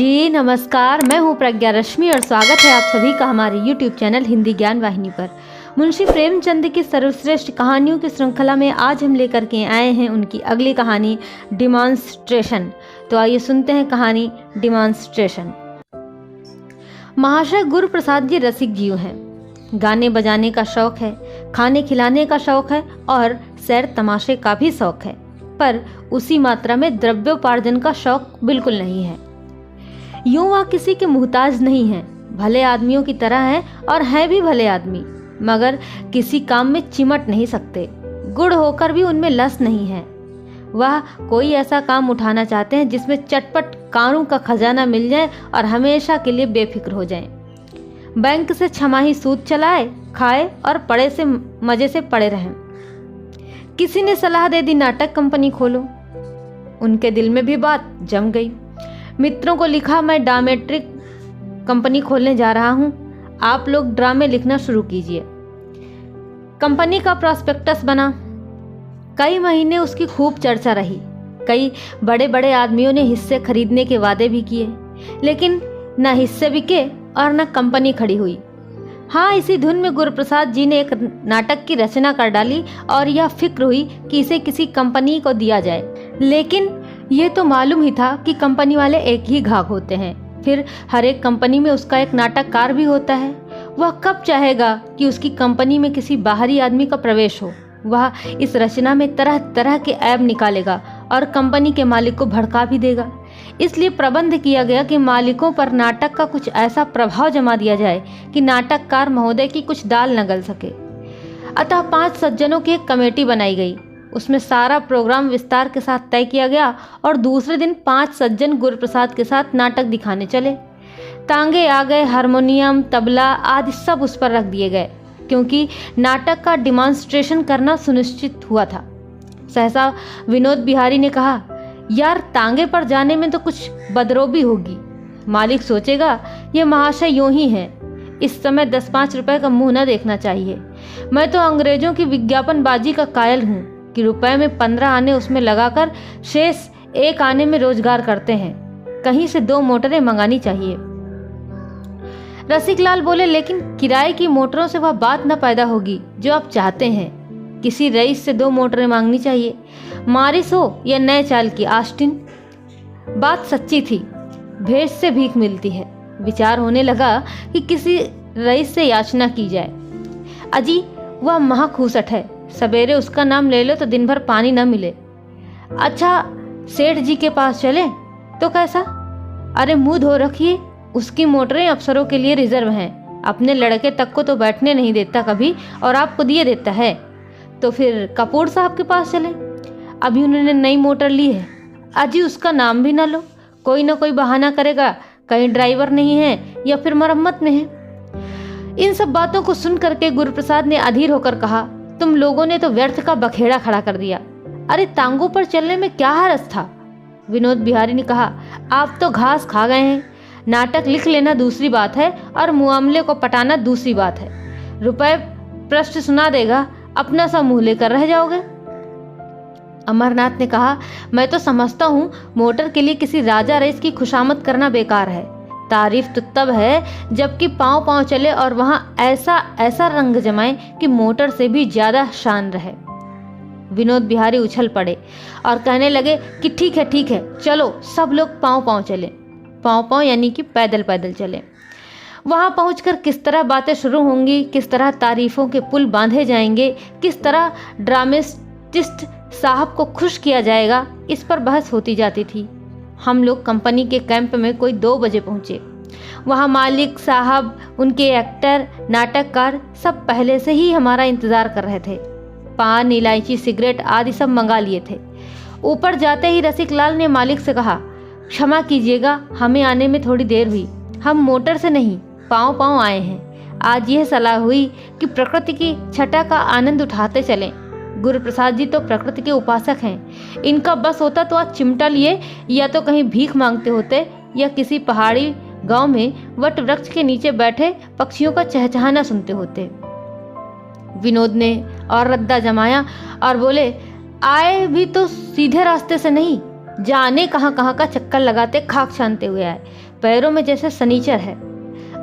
जी नमस्कार, मैं हूं प्रज्ञा रश्मि और स्वागत है आप सभी का हमारे YouTube चैनल हिंदी ज्ञान वाहिनी पर। मुंशी प्रेमचंद की सर्वश्रेष्ठ कहानियों की श्रृंखला में आज हम लेकर के आए हैं उनकी अगली कहानी डिमॉन्स्ट्रेशन। तो आइए सुनते हैं कहानी डिमॉन्स्ट्रेशन। महाशय गुरु प्रसाद जी रसिक जीव हैं। गाने बजाने का शौक है, खाने खिलाने का शौक है और सैर तमाशे का भी शौक है, पर उसी मात्रा में द्रव्योपार्जन का शौक बिल्कुल नहीं है। यूं वह किसी के मुहताज नहीं है, भले आदमियों की तरह हैं और हैं भी भले आदमी, मगर किसी काम में चिमट नहीं सकते। गुड़ होकर भी उनमें लस नहीं है। वह कोई ऐसा काम उठाना चाहते हैं जिसमें चटपट कारों का खजाना मिल जाए और हमेशा के लिए बेफिक्र हो जाएं। बैंक से छमाही सूद चलाए, खाए और पड़े से मजे से पड़े रहें। किसी ने सलाह दे दी नाटक कंपनी खोलो, उनके दिल में भी बात जम गई। मित्रों को लिखा, मैं ड्रामेट्रिक कंपनी खोलने जा रहा हूं, आप लोग ड्रामे लिखना शुरू कीजिए। कंपनी का प्रॉस्पेक्टस बना। कई महीने उसकी खूब चर्चा रही। कई बड़े बड़े आदमियों ने हिस्से खरीदने के वादे भी किए, लेकिन न हिस्से बिके और न कंपनी खड़ी हुई। हाँ, इसी धुन में गुरुप्रसाद जी ने एक नाटक की रचना कर डाली और यह फिक्र हुई कि इसे किसी कंपनी को दिया जाए। लेकिन ये तो मालूम ही था कि कंपनी वाले एक ही घाघ होते हैं। फिर हर एक कंपनी में उसका एक नाटककार भी होता है। वह कब चाहेगा कि उसकी कंपनी में किसी बाहरी आदमी का प्रवेश हो। वह इस रचना में तरह तरह के ऐब निकालेगा और कंपनी के मालिक को भड़का भी देगा। इसलिए प्रबंध किया गया कि मालिकों पर नाटक का कुछ ऐसा प्रभाव जमा दिया जाए कि नाटककार महोदय की कुछ दाल न गल सके। अतः 5 सज्जनों की एक कमेटी बनाई गई। उसमें सारा प्रोग्राम विस्तार के साथ तय किया गया और दूसरे दिन 5 सज्जन गुरुप्रसाद के साथ नाटक दिखाने चले। तांगे आ गए, हारमोनियम, तबला आदि सब उस पर रख दिए गए, क्योंकि नाटक का डिमॉन्स्ट्रेशन करना सुनिश्चित हुआ था। सहसा विनोद बिहारी ने कहा, यार तांगे पर जाने में तो कुछ बदरोबी होगी। मालिक सोचेगा ये महाशय यूं ही हैं, इस समय 10-5 रुपए का मुंह न देखना चाहिए। मैं तो अंग्रेजों की विज्ञापनबाजी का कायल हूँ कि रुपए में 15 आने उसमें लगाकर शेष 1 आने में रोजगार करते हैं। कहीं से 2 मोटरें मंगानी चाहिए। रसिकलाल बोले, लेकिन किराए की मोटरों से वह बात न पैदा होगी जो आप चाहते हैं। किसी रईस से 2 मोटरें मांगनी चाहिए, मारिस हो या नए चाल की आस्टिन। बात सच्ची थी, भेष से भीख मिलती है। विचार होने लगा कि किसी रईस से याचना की जाए। अजी वह महाखूसट है, सवेरे उसका नाम ले लो तो दिन भर पानी न मिले। अच्छा सेठ जी के पास चले तो कैसा? अरे मुंह धो रखिए, उसकी मोटरें अफसरों के लिए रिजर्व हैं। अपने लड़के तक को तो बैठने नहीं देता कभी और आपको दिए देता है। तो फिर कपूर साहब के पास चले, अभी उन्होंने नई मोटर ली है। अजी उसका नाम भी ना लो, कोई ना कोई बहाना करेगा, कहीं ड्राइवर नहीं है या फिर मरम्मत में है। इन सब बातों को सुन करके गुरुप्रसाद ने अधीर होकर कहा, तुम लोगों ने तो व्यर्थ का बखेड़ा खड़ा कर दिया। अरे तांगों पर चलने में क्या हरज था? विनोद बिहारी ने कहा, आप तो घास खा गए हैं। नाटक लिख लेना दूसरी बात है और मुआमले को पटाना दूसरी बात है। रुपए पृष्ठ सुना देगा, अपना सा मुंह लेकर रह जाओगे। अमरनाथ ने कहा, मैं तो समझता हूँ मोटर के लिए किसी राजा रईस की खुशामद करना बेकार है। तारीफ तो तब है जबकि पांव पांव चले और वहां ऐसा ऐसा रंग जमाए कि मोटर से भी ज्यादा शान रहे। विनोद बिहारी उछल पड़े और कहने लगे कि ठीक है, चलो सब लोग पांव पांव चले। पांव पांव यानी कि पैदल पैदल चले। वहां पहुंचकर किस तरह बातें शुरू होंगी, किस तरह तारीफों के पुल बांधे जाएंगे, किस तरह ड्रामेटिस्ट साहब को खुश किया जाएगा, इस पर बहस होती जाती थी। हम लोग कंपनी के कैंप में कोई 2 बजे पहुंचे। वहां मालिक साहब, उनके एक्टर, नाटककार सब पहले से ही हमारा इंतजार कर रहे थे। पान, इलायची, सिगरेट आदि सब मंगा लिए थे। ऊपर जाते ही रसिकलाल ने मालिक से कहा, क्षमा कीजिएगा, हमें आने में थोड़ी देर हुई। हम मोटर से नहीं, पांव पांव आए हैं। आज यह सलाह हुई कि प्रकृति की छटा का आनंद उठाते चलें। गुरुप्रसाद जी तो प्रकृति के उपासक हैं। इनका बस होता तो आज चिमटा लिए या तो कहीं भीख मांगते होते या किसी पहाड़ी गांव में वट वृक्ष के नीचे बैठे पक्षियों का चहचहाना सुनते होते। विनोद ने और रद्दा जमाया और बोले, आए भी तो सीधे रास्ते से नहीं, जाने कहाँ कहाँ का चक्कर लगाते खाक छानते हुए आए। पैरों में जैसे सनीचर है।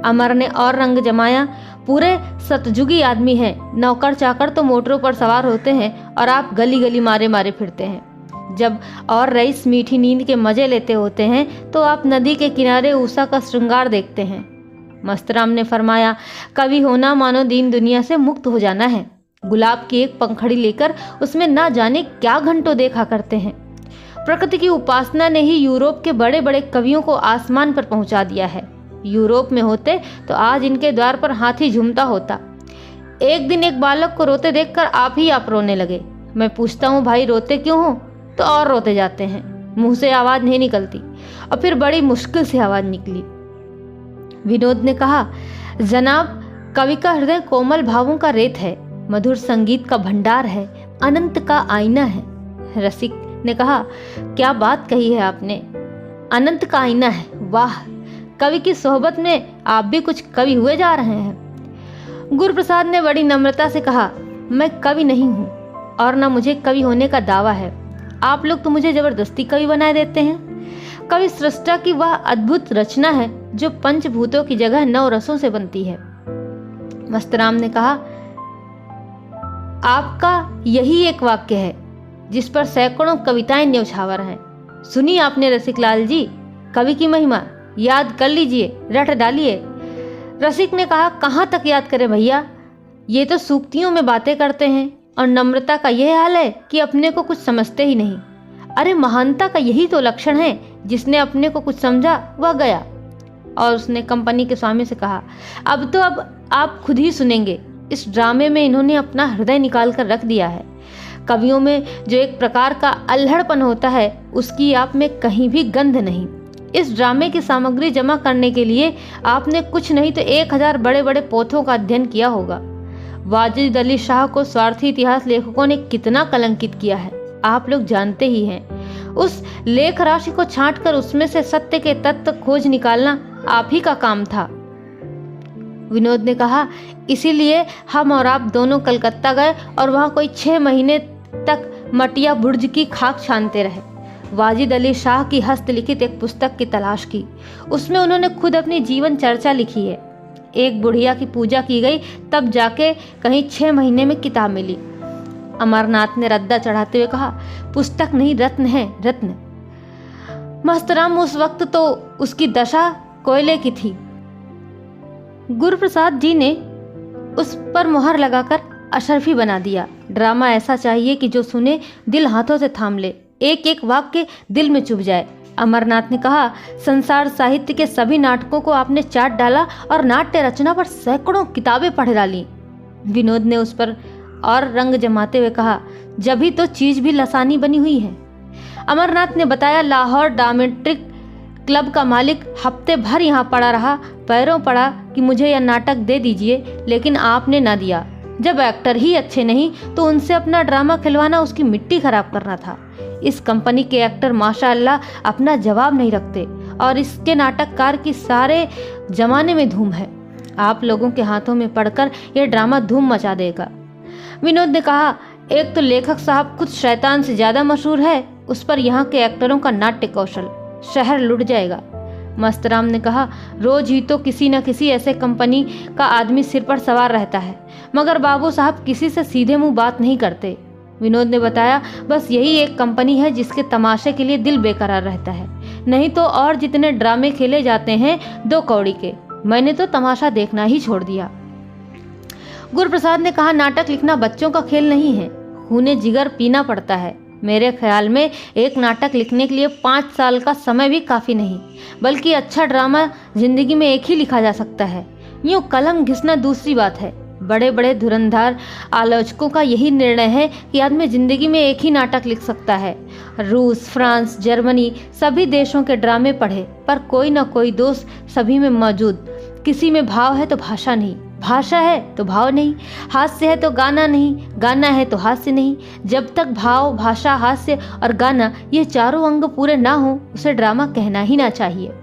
अमर ने और रंग जमाया, पूरे सतजुगी आदमी हैं, नौकर चाकर तो मोटरों पर सवार होते हैं और आप गली गली मारे मारे फिरते हैं। जब और रईस मीठी नींद के मजे लेते होते हैं तो आप नदी के किनारे उषा का श्रृंगार देखते हैं। मस्तराम ने फरमाया, कवि होना मानो दीन दुनिया से मुक्त हो जाना है। गुलाब की एक पंखड़ी लेकर उसमें ना जाने क्या घंटों देखा करते हैं। प्रकृति की उपासना ने ही यूरोप के बड़े बड़े कवियों को आसमान पर पहुंचा दिया है। यूरोप में होते तो आज इनके द्वार पर हाथी झूमता होता। एक दिन एक बालक को रोते देखकर आप रोने लगे। मैं पूछता हूँ, भाई रोते क्यों हो? तो और रोते जाते हैं, मुंह से आवाज नहीं निकलती। और फिर बड़ी मुश्किल से आवाज निकली। विनोद ने कहा, जनाब, कवि का हृदय कोमल भावों का रेत है, मधुर संगीत का भंडार है, अनंत का आईना है। रसिक ने कहा, क्या बात कही है आपने, अनंत का आईना है, वाह! कवि की सोहबत में आप भी कुछ कवि हुए जा रहे हैं। गुरुप्रसाद ने बड़ी नम्रता से कहा, मैं कवि नहीं हूँ और न मुझे कवि होने का दावा है। आप लोग तो मुझे जबरदस्ती कवि बनाए देते हैं। कवि सृष्टा की वह अद्भुत रचना है जो पंचभूतों की जगह 9 रसों से बनती है। मस्तराम ने कहा, आपका यही एक वाक्य है जिस पर सैकड़ों कविताएं न्यौछावर हैं। सुनी आपने रसिक लाल जी, कवि की महिमा याद कर लीजिए, रट डालिए। रसिक ने कहा, कहाँ तक याद करें भैया, ये तो सूक्तियों में बातें करते हैं और नम्रता का यह हाल है कि अपने को कुछ समझते ही नहीं। अरे महानता का यही तो लक्षण है, जिसने अपने को कुछ समझा वह गया। और उसने कंपनी के स्वामी से कहा, अब आप खुद ही सुनेंगे। इस ड्रामे में इन्होंने अपना हृदय निकाल कर रख दिया है। कवियों में जो एक प्रकार का अल्हड़पन होता है, उसकी आप में कहीं भी गंध नहीं। इस ड्रामे की सामग्री जमा करने के लिए आपने कुछ नहीं तो 1000 बड़े बड़े पोथों का अध्ययन किया होगा। वाजिद अली शाह को स्वार्थी इतिहास लेखकों ने कितना कलंकित किया है, आप लोग जानते ही हैं। उस लेख राशि को छांटकर उसमें से सत्य के तत्व खोज निकालना आप ही का काम था। विनोद ने कहा, इसीलिए हम और आप दोनों कलकत्ता गए और वहाँ कोई 6 महीने तक मटिया बुर्ज की खाक छानते रहे। वाजिद अली शाह की हस्तलिखित एक पुस्तक की तलाश की। उसमें उन्होंने खुद अपनी जीवन चर्चा लिखी है। एक बुढ़िया की पूजा की गई, तब जाके कहीं 6 महीने में किताब मिली। अमरनाथ ने रद्दा चढ़ाते हुए कहा, पुस्तक नहीं, रत्न है, रत्न। मस्तराम, उस वक्त तो उसकी दशा कोयले की थी। गुरुप्रसाद जी ने उस पर मुहर लगाकर अशरफी बना दिया। ड्रामा ऐसा चाहिए कि जो सुने दिल हाथों से थाम ले, एक एक वाक्य दिल में चुभ जाए। अमरनाथ ने कहा, संसार साहित्य के सभी नाटकों को आपने चाट डाला और नाट्य रचना पर सैकड़ों किताबें पढ़ डाली। विनोद ने उस पर और रंग जमाते हुए कहा, जभी तो चीज भी लसानी बनी हुई है। अमरनाथ ने बताया, लाहौर ड्रामेटिक क्लब का मालिक हफ्ते भर यहाँ पड़ा रहा, पैरों पड़ा कि मुझे यह नाटक दे दीजिए, लेकिन आपने ना दिया। जब एक्टर ही अच्छे नहीं तो उनसे अपना ड्रामा खिलवाना उसकी मिट्टी खराब करना था। इस कंपनी के एक्टर माशाअल्लाह अपना जवाब नहीं रखते और इसके नाटककार की सारे जमाने में धूम है। आप लोगों के हाथों में पड़कर यह ड्रामा धूम मचा देगा। विनोद ने कहा, एक तो लेखक साहब खुद शैतान से ज्यादा मशहूर है, उस पर यहाँ के एक्टरों का नाट्य कौशल, शहर लुट जाएगा। मस्तराम ने कहा, रोज ही तो किसी न किसी ऐसे कंपनी का आदमी सिर पर सवार रहता है, मगर बाबू साहब किसी से सीधे मुंह बात नहीं करते। विनोद ने बताया, बस यही एक कंपनी है जिसके तमाशे के लिए दिल बेकरार रहता है, नहीं तो और जितने ड्रामे खेले जाते हैं 2 कौड़ी के। मैंने तो तमाशा देखना ही छोड़ दिया। गुरुप्रसाद ने कहा, नाटक लिखना बच्चों का खेल नहीं है, खूने जिगर पीना पड़ता है। मेरे ख्याल में एक नाटक लिखने के लिए 5 साल का समय भी काफ़ी नहीं, बल्कि अच्छा ड्रामा जिंदगी में एक ही लिखा जा सकता है। यूँ कलम घिसना दूसरी बात है। बड़े बड़े धुरंधर आलोचकों का यही निर्णय है कि आदमी जिंदगी में एक ही नाटक लिख सकता है। रूस, फ्रांस, जर्मनी सभी देशों के ड्रामे पढ़े, पर कोई न कोई दोष सभी में मौजूद। किसी में भाव है तो भाषा नहीं, भाषा है तो भाव नहीं, हास्य है तो गाना नहीं, गाना है तो हास्य नहीं। जब तक भाव, भाषा, हास्य और गाना ये चारों अंग पूरे ना हो, उसे ड्रामा कहना ही ना चाहिए।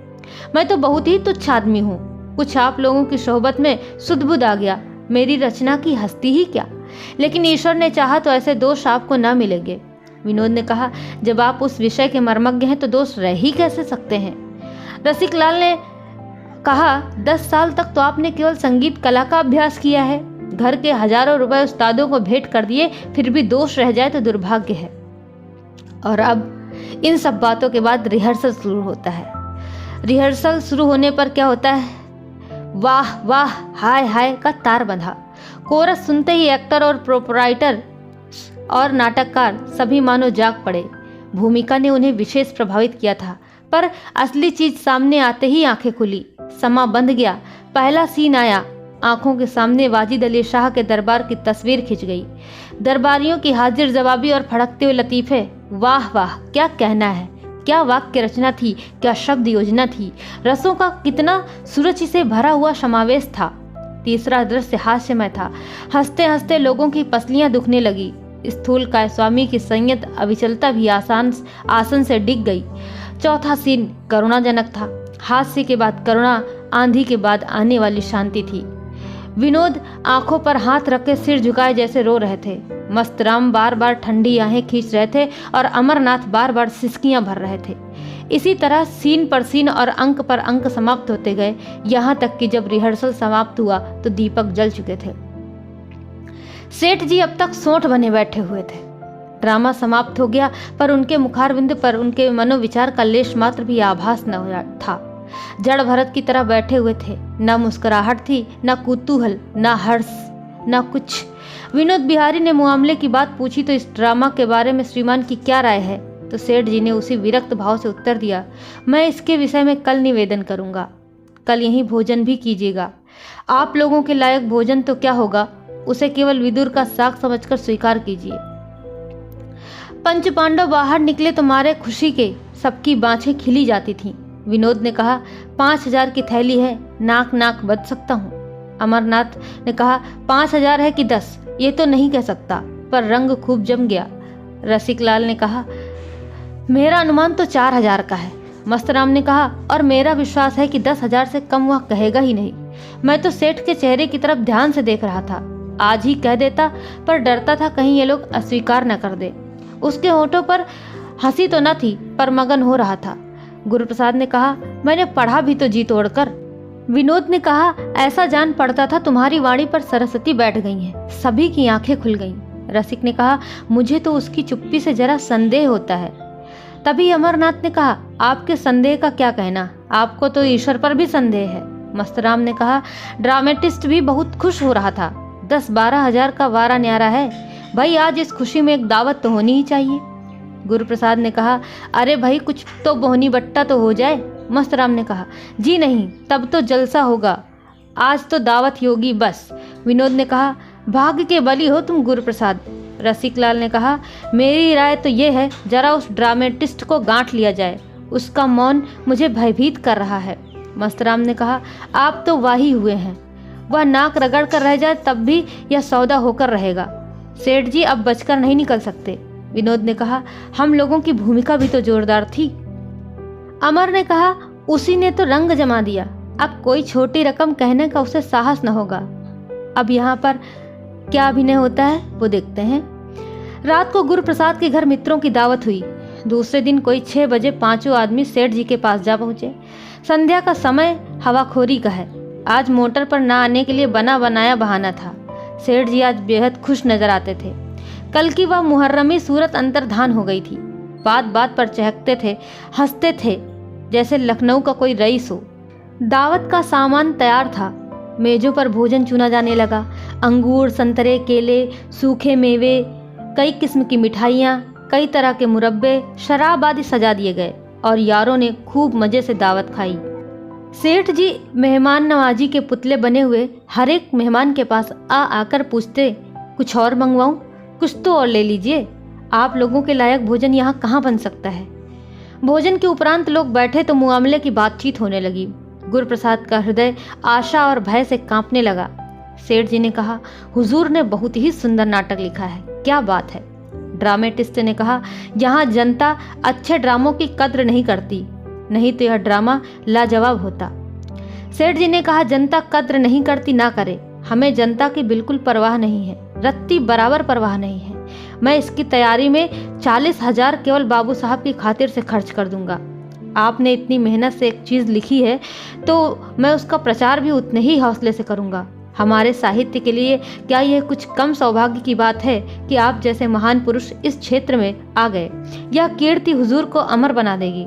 मैं तो बहुत ही तुच्छ आदमी हूँ, कुछ आप लोगों की सोहबत में सुध-बुध आ गया, मेरी रचना की हस्ती ही क्या। लेकिन ईश्वर ने चाहा तो ऐसे दोष आपको ना मिलेंगे। विनोद ने कहा, जब आप उस विषय के मर्मज्ञ हैं तो दोष रह ही कैसे सकते हैं। रसिक लाल ने कहा, 10 साल तक तो आपने केवल संगीत कला का अभ्यास किया है, घर के हजारों रुपए उस्तादों को भेंट कर दिए, फिर भी दोष रह जाए तो दुर्भाग्य है। और अब इन सब बातों के बाद रिहर्सल शुरू होता है। रिहर्सल शुरू होने पर क्या होता है, वाह वाह हाय हाय का तार बंधा। कोरस सुनते ही एक्टर और प्रोपराइटर और नाटककार सभी मानो जाग पड़े। भूमिका ने उन्हें विशेष प्रभावित किया था, पर असली चीज सामने आते ही आंखें खुली। समा बंध गया। पहला सीन आया। आंखों के सामने वाजिद अली शाह के दरबार की तस्वीर खिंच गई। दरबारियों की हाजिर जवाबी और फड़कते हुए लतीफे। वाह वाह, क्या कहना है, क्या वाक्य रचना थी, क्या शब्द योजना थी, रसों का कितना सुरुचि से भरा हुआ समावेश था। तीसरा दृश्य हास्यमय था। हंसते हंसते लोगों की पसलियां दुखने लगी। स्थूल काय स्वामी की संयत अविचलता भी आसन से डिग गई। चौथा सीन करुणाजनक था। हास्य के बाद करुणा, आंधी के बाद आने वाली शांति थी। विनोद आंखों पर हाथ रख के सिर झुकाए जैसे रो रहे थे। मस्तराम बार बार ठंडी आहें खींच रहे थे और अमरनाथ बार बार सिसकियां भर रहे थे। इसी तरह सीन पर सीन और अंक पर अंक समाप्त होते गए, यहाँ तक कि जब रिहर्सल समाप्त हुआ तो दीपक जल चुके थे। सेठ जी अब तक सोंठ बने बैठे हुए थे। ड्रामा समाप्त हो गया, पर उनके मुखारविंद पर उनके मनोविचार का लेश मात्र भी आभास न हुआ था। जड़ भरत की तरह बैठे हुए थे। न मुस्कुराहट थी, न कुतूहल, न हर्ष, न कुछ। विनोद बिहारी ने मामले की बात पूछी तो इस ड्रामा के बारे में श्रीमान की क्या राय है, तो सेठ जी ने उसी विरक्त भाव से उत्तर दिया, मैं इसके विषय में कल निवेदन करूंगा। कल यहीं भोजन भी कीजिएगा। आप लोगों के लायक भोजन तो क्या होगा, उसे केवल विदुर का साग समझकर स्वीकार कीजिए। पंच पांडव बाहर निकले तो मारे खुशी के सबकी बाँछें खिली जाती थीं। विनोद ने कहा, 5,000 की थैली है, नाक नाक बच सकता हूँ। अमरनाथ ने कहा, 5,000 है कि 10, ये तो नहीं कह सकता, पर रंग खूब जम गया। रसिक लाल ने कहा, मेरा अनुमान तो 4,000 का है। मस्तराम ने कहा, और मेरा विश्वास है कि 10,000 से कम वह कहेगा ही नहीं। मैं तो सेठ के चेहरे की तरफ ध्यान से देख रहा था। आज ही कह देता, पर डरता था कहीं ये लोग अस्वीकार न कर दे। उसके होठों पर हंसी तो न थी, पर मगन हो रहा था। गुरुप्रसाद ने कहा, मैंने पढ़ा भी तो जी तोड़कर। विनोद ने कहा, ऐसा जान पड़ता था तुम्हारी वाणी पर सरस्वती बैठ गई हैं। सभी की आंखें खुल गईं। रसिक ने कहा, मुझे तो उसकी चुप्पी से जरा संदेह होता है। तभी अमरनाथ ने कहा, आपके संदेह का क्या कहना, आपको तो ईश्वर पर भी संदेह है। मस्तराम ने कहा, ड्रामेटिस्ट भी बहुत खुश हो रहा था। 10-12 हजार का वारा न्यारा है भाई, आज इस खुशी में एक दावत तो होनी ही चाहिए। गुरुप्रसाद ने कहा, अरे भाई कुछ तो बोहनी बट्टा तो हो जाए। मस्तराम ने कहा, जी नहीं, तब तो जलसा होगा, आज तो दावत ही होगी बस। विनोद ने कहा, भाग्य के बली हो तुम गुरुप्रसाद। रसिक लाल ने कहा, मेरी राय तो ये है, जरा उस ड्रामेटिस्ट को गांठ लिया जाए, उसका मौन मुझे भयभीत कर रहा है। मस्तराम ने कहा, आप तो वाही हुए हैं, वह नाक रगड़ कर रह जाए तब भी यह सौदा होकर रहेगा। सेठ जी अब बचकर नहीं निकल सकते। विनोद ने कहा, हम लोगों की भूमिका भी तो जोरदार थी। अमर ने कहा, उसी ने तो रंग जमा दिया, अब कोई छोटी रकम कहने का उसे साहस न होगा। अब यहाँ पर क्या अभिनय होता है वो देखते हैं। रात को गुरुप्रसाद के घर मित्रों की दावत हुई। दूसरे दिन कोई 6 बजे 5 आदमी सेठ जी के पास जा पहुंचे। संध्या का समय हवाखोरी का है। आज मोटर पर ना आने के लिए बना बनाया बहाना था। सेठ जी आज बेहद खुश नजर आते थे। कल की वह मुहर्रमी सूरत अंतर्धान हो गई थी। बात बात पर चहकते थे, हंसते थे जैसे लखनऊ का कोई रईस हो। दावत का सामान तैयार था। मेजों पर भोजन चुना जाने लगा। अंगूर, संतरे, केले, सूखे मेवे, कई किस्म की मिठाइयाँ, कई तरह के मुरब्बे, शराब आदि सजा दिए गए और यारों ने खूब मजे से दावत खाई। सेठ जी मेहमान नवाजी के पुतले बने हुए हर एक मेहमान के पास आकर पूछते, कुछ और मंगवाऊं, कुछ तो और ले लीजिए, आप लोगों के लायक भोजन यहाँ कहाँ बन सकता है। भोजन के उपरांत लोग बैठे तो मुआमले की बातचीत होने लगी। गुरुप्रसाद का हृदय आशा और भय से कांपने लगा। सेठ जी ने कहा, हुजूर ने बहुत ही सुंदर नाटक लिखा है, क्या बात है। ड्रामेटिस्ट ने कहा, यहाँ जनता अच्छे ड्रामों की कद्र नहीं करती, नहीं तो यह ड्रामा लाजवाब होता। सेठ जी ने कहा, जनता कद्र नहीं करती ना करे, हमें जनता की बिल्कुल परवाह नहीं है, रत्ती बराबर परवाह नहीं है। मैं इसकी तैयारी में 40,000 केवल बाबू साहब की खातिर से खर्च कर दूंगा। आपने इतनी मेहनत से एक चीज़ लिखी है तो मैं उसका प्रचार भी उतने ही हौसले से करूँगा। हमारे साहित्य के लिए क्या यह कुछ कम सौभाग्य की बात है कि आप जैसे महान पुरुष इस क्षेत्र में आ गए। यह कीर्ति हुजूर को अमर बना देगी।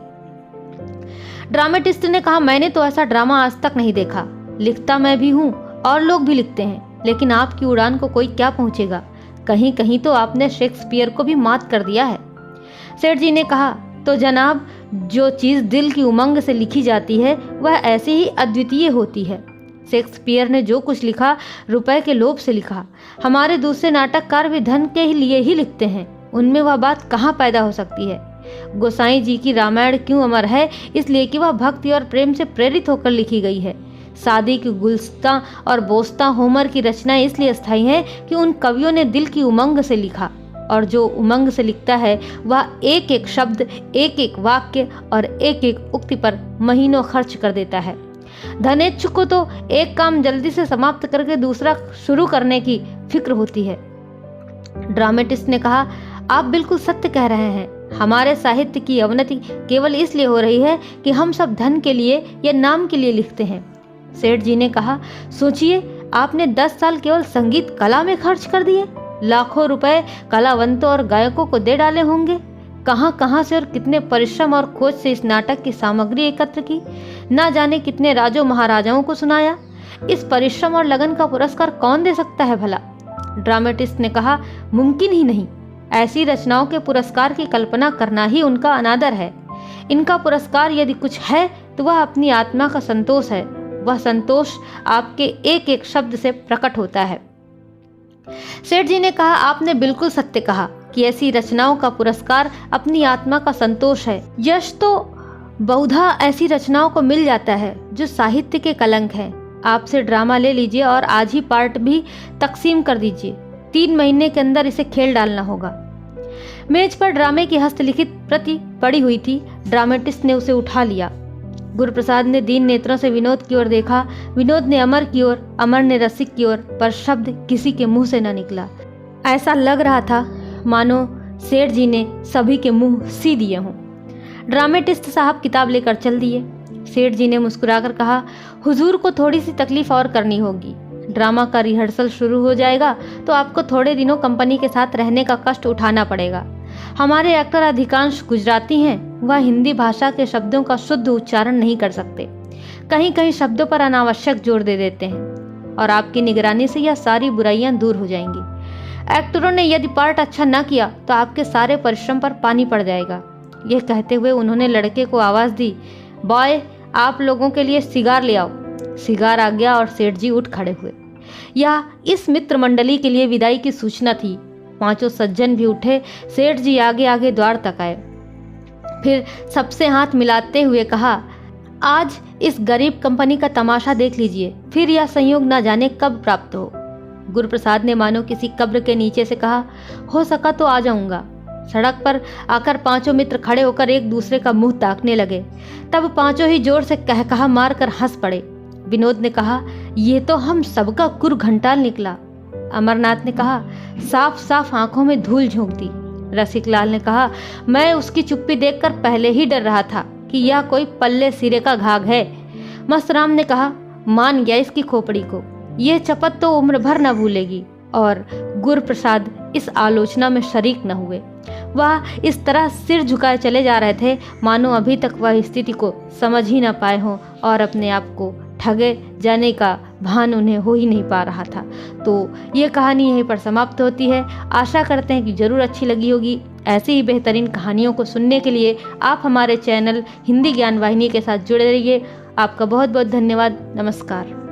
ड्रामेटिस्ट ने कहा, मैंने तो ऐसा ड्रामा आज तक नहीं देखा। लिखता मैं भी हूँ और लोग भी लिखते हैं, लेकिन आपकी उड़ान को कोई क्या पहुँचेगा। कहीं कहीं तो आपने शेक्सपियर को भी मात कर दिया है। सेठ जी ने कहा, तो जनाब, जो चीज़ दिल की उमंग से लिखी जाती है वह ऐसे ही अद्वितीय होती है। शेक्सपियर ने जो कुछ लिखा रुपए के लोभ से लिखा। हमारे दूसरे नाटककार भी धन के लिए ही लिखते हैं। उनमें वह बात कहाँ पैदा हो सकती है। गोसाई जी की रामायण क्यों अमर है? इसलिए कि वह भक्ति और प्रेम से प्रेरित होकर लिखी गई है। सादी की गुलस्ता और बोस्ता होमर की रचनाएं इसलिए स्थायी हैं कि उन कवियों ने दिल की उमंग से लिखा, और जो उमंग से लिखता है वह एक एक शब्द, एक एक वाक्य और एक एक उक्ति पर महीनों खर्च कर देता है। धनेच्छु को तो एक काम जल्दी से समाप्त करके दूसरा शुरू करने की फिक्र होती है। ड्रामेटिस्ट ने कहा, आप बिल्कुल सत्य कह रहे हैं। हमारे साहित्य की अवनति केवल इसलिए हो रही है कि हम सब धन के लिए या नाम के लिए लिखते हैं। सेठ जी ने कहा, सोचिए, आपने 10 साल केवल संगीत कला में खर्च कर दिए। लाखों रुपए कलावंतों और गायकों को दे डाले होंगे। कहां कहां से और कितने परिश्रम और खोज से इस नाटक की सामग्री एकत्र की। ना जाने कितने राजों महाराजाओं को सुनाया। इस परिश्रम और लगन का पुरस्कार कौन दे सकता है भला? ड्रामेटिस्ट ने कहा, मुमकिन ही नहीं। ऐसी रचनाओं के पुरस्कार की कल्पना करना ही उनका अनादर है। इनका पुरस्कार यदि कुछ है तो वह अपनी आत्मा का संतोष है। वह संतोष आपके एक एक शब्द से प्रकट होता है। सेठ जी ने कहा, आपने बिल्कुल सत्य कहा कि ऐसी रचनाओं का पुरस्कार अपनी आत्मा का संतोष है। यश तो बहुधा ऐसी रचनाओं को मिल जाता है जो साहित्य के कलंक हैं। आपसे ड्रामा ले लीजिए और आज ही पार्ट भी तकसीम कर दीजिए। 3 महीने के अंदर इसे खेल डालना होगा। मेज पर ड्रामे की हस्तलिखित प्रति पड़ी हुई थी। ड्रामेटिस्ट ने उसे उठा लिया। गुरुप्रसाद ने दीन नेत्रों से विनोद की ओर देखा। विनोद ने अमर की ओर, अमर ने रसिक की ओर, पर शब्द किसी के मुंह से न निकला। ऐसा लग रहा था मानो सेठ जी ने सभी के मुंह सी दिए हों। ड्रामेटिस्ट साहब किताब लेकर चल दिए। सेठ जी ने मुस्कुराकर कहा, हुजूर को थोड़ी सी तकलीफ और करनी होगी। ड्रामा का रिहर्सल शुरू हो जाएगा तो आपको थोड़े दिनों कंपनी के साथ रहने का कष्ट उठाना पड़ेगा। हमारे एक्टर अधिकांश गुजराती हैं। वह हिंदी भाषा के शब्दों का शुद्ध उच्चारण नहीं कर सकते। कहीं कहीं शब्दों पर अनावश्यक जोर दे देते हैं, और आपकी निगरानी से यह सारी बुराइयां दूर हो जाएंगी। एक्टरों ने यदि पार्ट अच्छा न किया तो आपके सारे परिश्रम पर पानी पड़ जाएगा। यह कहते हुए उन्होंने लड़के को आवाज़ दी, बॉय, आप लोगों के लिए सिगार ले आओ। सिगार आ गया और सेठ जी उठ खड़े हुए। यह इस मित्र मंडली के लिए विदाई की सूचना थी। 5 सज्जन भी उठे। सेठ जी आगे आगे द्वार तक आए, फिर सबसे हाथ मिलाते हुए कहा, आज इस गरीब कंपनी का तमाशा देख लीजिए, फिर यह संयोग न जाने कब प्राप्त हो। गुरुप्रसाद ने मानो किसी कब्र के नीचे से कहा, हो सका तो आ जाऊंगा। सड़क पर आकर 5 मित्र खड़े होकर एक दूसरे का मुंह ताकने लगे। तब 5 ही जोर से कहकहा मारकर हंस पड़े। विनोद ने कहा, ये तो हम सबका कुर घंटाल निकला। अमरनाथ ने कहा, साफ साफ आंखों में धूल झोंक दी। रसिक लाल ने कहा, मैं उसकी चुप्पी देखकर पहले ही डर रहा था कि यह कोई पल्ले सिरे का घाघ है। मस्तराम ने कहा, मान गया इसकी खोपड़ी को, यह चपत तो उम्र भर न भूलेगी। और गुरुप्रसाद इस आलोचना में शरीक न हुए। वह इस तरह सिर झुकाए चले जा रहे थे मानो अभी तक वह स्थिति को समझ ही न पाए हों और अपने आप को ठगे जाने का भान उन्हें हो ही नहीं पा रहा था। तो ये कहानी यहीं पर समाप्त होती है। आशा करते हैं कि ज़रूर अच्छी लगी होगी। ऐसी ही बेहतरीन कहानियों को सुनने के लिए आप हमारे चैनल हिंदी ज्ञान वाहिनी के साथ जुड़े रहिए। आपका बहुत बहुत धन्यवाद। नमस्कार।